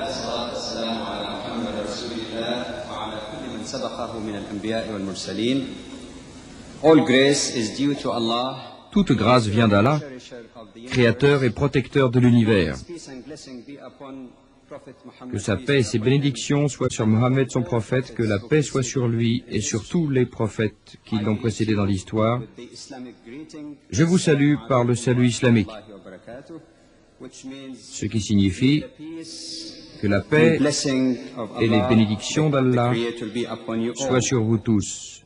والصلاة والسلام على محمد رسول الله وعلى كل من سبقه من الأنبياء والمرسلين. All grace is due to Allah. Toute grâce vient d'Allah, créateur et protecteur de l'univers. Que sa paix et ses bénédictions soient sur Mohammed, son prophète, que la paix soit sur lui et sur tous les prophètes qui l'ont précédé dans l'histoire. Je vous salue par le salut islamique, ce qui signifie que la paix et les bénédictions d'Allah soient sur vous tous.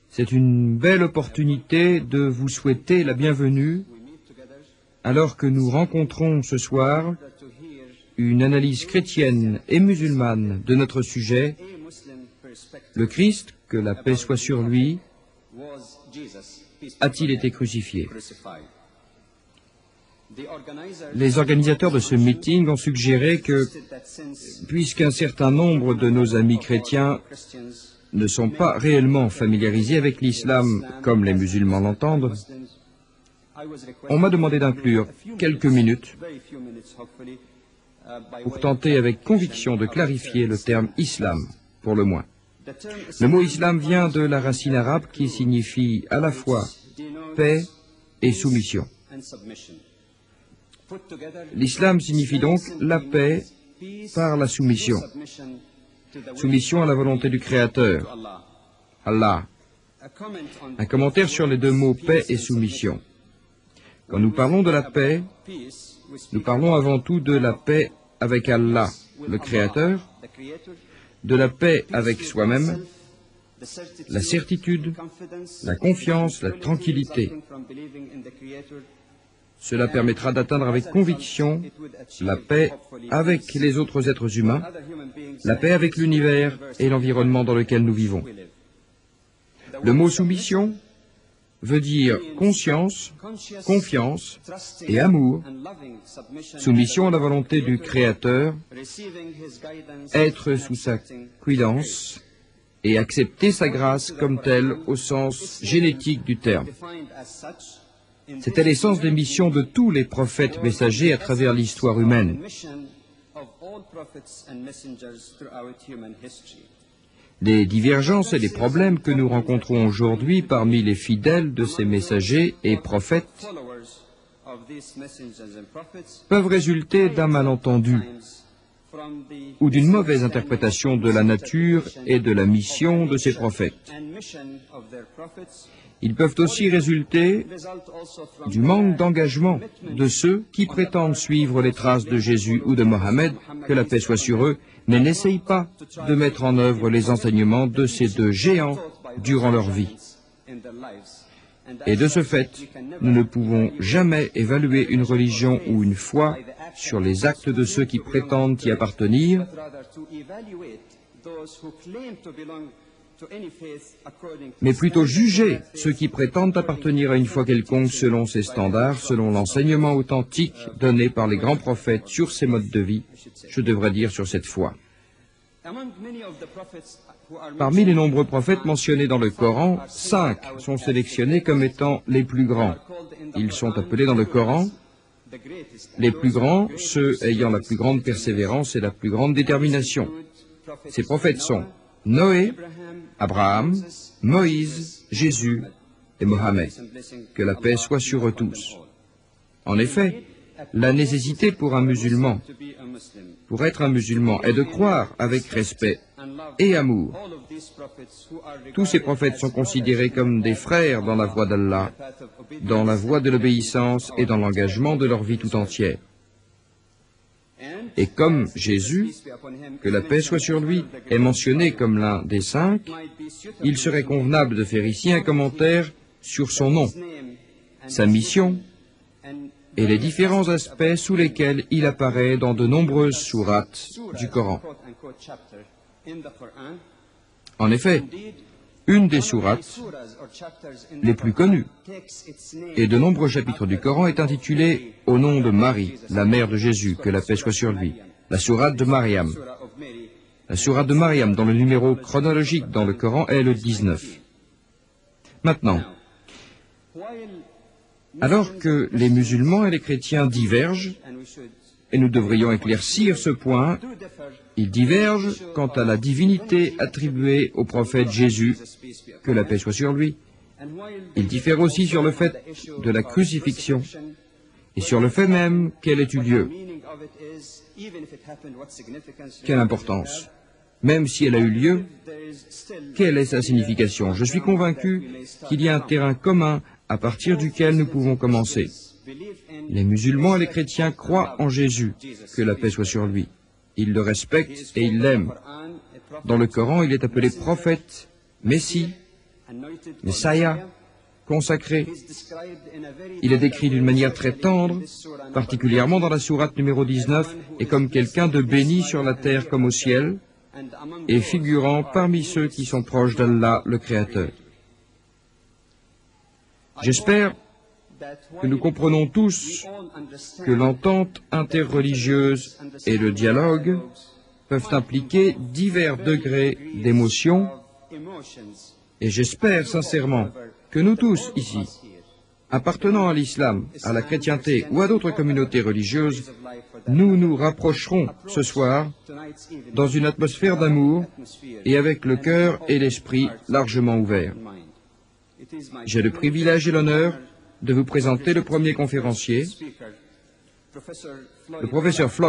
C'est une belle opportunité de vous souhaiter la bienvenue alors que nous rencontrons ce soir une analyse chrétienne et musulmane de notre sujet. Le Christ, que la paix soit sur lui, a-t-il été crucifié? Les organisateurs de ce meeting ont suggéré que, puisqu'un certain nombre de nos amis chrétiens ne sont pas réellement familiarisés avec l'islam comme les musulmans l'entendent, on m'a demandé d'inclure quelques minutes pour tenter avec conviction de clarifier le terme islam, pour le moins. Le mot islam vient de la racine arabe qui signifie à la fois paix et soumission. L'islam signifie donc la paix par la soumission. Soumission à la volonté du Créateur, Allah. Un commentaire sur les deux mots paix et soumission. Quand nous parlons de la paix, nous parlons avant tout de la paix avec Allah, le Créateur, de la paix avec soi-même, la certitude, la confiance, la tranquillité. Cela permettra d'atteindre avec conviction la paix avec les autres êtres humains, la paix avec l'univers et l'environnement dans lequel nous vivons. Le mot soumission veut dire conscience, confiance et amour, soumission à la volonté du Créateur, être sous sa guidance et accepter sa grâce comme telle au sens génétique du terme. C'était l'essence des missions de tous les prophètes messagers à travers l'histoire humaine. Les divergences et les problèmes que nous rencontrons aujourd'hui parmi les fidèles de ces messagers et prophètes peuvent résulter d'un malentendu ou d'une mauvaise interprétation de la nature et de la mission de ces prophètes. Ils peuvent aussi résulter du manque d'engagement de ceux qui prétendent suivre les traces de Jésus ou de Mohammed, que la paix soit sur eux, mais n'essayent pas de mettre en œuvre les enseignements de ces deux géants durant leur vie. Et de ce fait, nous ne pouvons jamais évaluer une religion ou une foi sur les actes de ceux qui prétendent y appartenir, mais plutôt juger ceux qui prétendent appartenir à une foi quelconque selon ses standards, selon l'enseignement authentique donné par les grands prophètes sur ces modes de vie, je devrais dire sur cette foi. Parmi les nombreux prophètes mentionnés dans le Coran, 5 sont sélectionnés comme étant les plus grands. Ils sont appelés dans le Coran les plus grands, ceux ayant la plus grande persévérance et la plus grande détermination. Ces prophètes sont Noé, Abraham, Moïse, Jésus et Mohammed. Que la paix soit sur eux tous. En effet, la nécessité pour un musulman, pour être un musulman, est de croire avec respect et amour. Tous ces prophètes sont considérés comme des frères dans la voie d'Allah, dans la voie de l'obéissance et dans l'engagement de leur vie tout entière. Et comme Jésus, que la paix soit sur lui, est mentionné comme l'un des 5, il serait convenable de faire ici un commentaire sur son nom, sa mission et les différents aspects sous lesquels il apparaît dans de nombreuses sourates du Coran. En effet, une des sourates les plus connues et de nombreux chapitres du Coran est intitulée « Au nom de Marie, la mère de Jésus, que la paix soit sur lui », la sourate de Mariam. La sourate de Mariam, dont le numéro chronologique dans le Coran est le 19. Maintenant, alors que les musulmans et les chrétiens divergent et nous devrions éclaircir ce point. Ils divergent quant à la divinité attribuée au prophète Jésus, que la paix soit sur lui. Ils diffèrent aussi sur le fait de la crucifixion et sur le fait même qu'elle ait eu lieu. Quelle importance! Même si elle a eu lieu, quelle est sa signification? Je suis convaincu qu'il y a un terrain commun à partir duquel nous pouvons commencer. Les musulmans et les chrétiens croient en Jésus, que la paix soit sur lui. Ils le respectent et ils l'aiment. Dans le Coran, il est appelé prophète, Messie, Messiah, consacré. Il est décrit d'une manière très tendre, particulièrement dans la sourate numéro 19, et comme quelqu'un de béni sur la terre comme au ciel, et figurant parmi ceux qui sont proches d'Allah, le Créateur. J'espère que nous comprenons tous que l'entente interreligieuse et le dialogue peuvent impliquer divers degrés d'émotion, et j'espère sincèrement que nous tous ici, appartenant à l'islam, à la chrétienté ou à d'autres communautés religieuses, nous nous rapprocherons ce soir dans une atmosphère d'amour et avec le cœur et l'esprit largement ouverts. J'ai le privilège et l'honneur de vous présenter le premier conférencier, le professeur Floyd.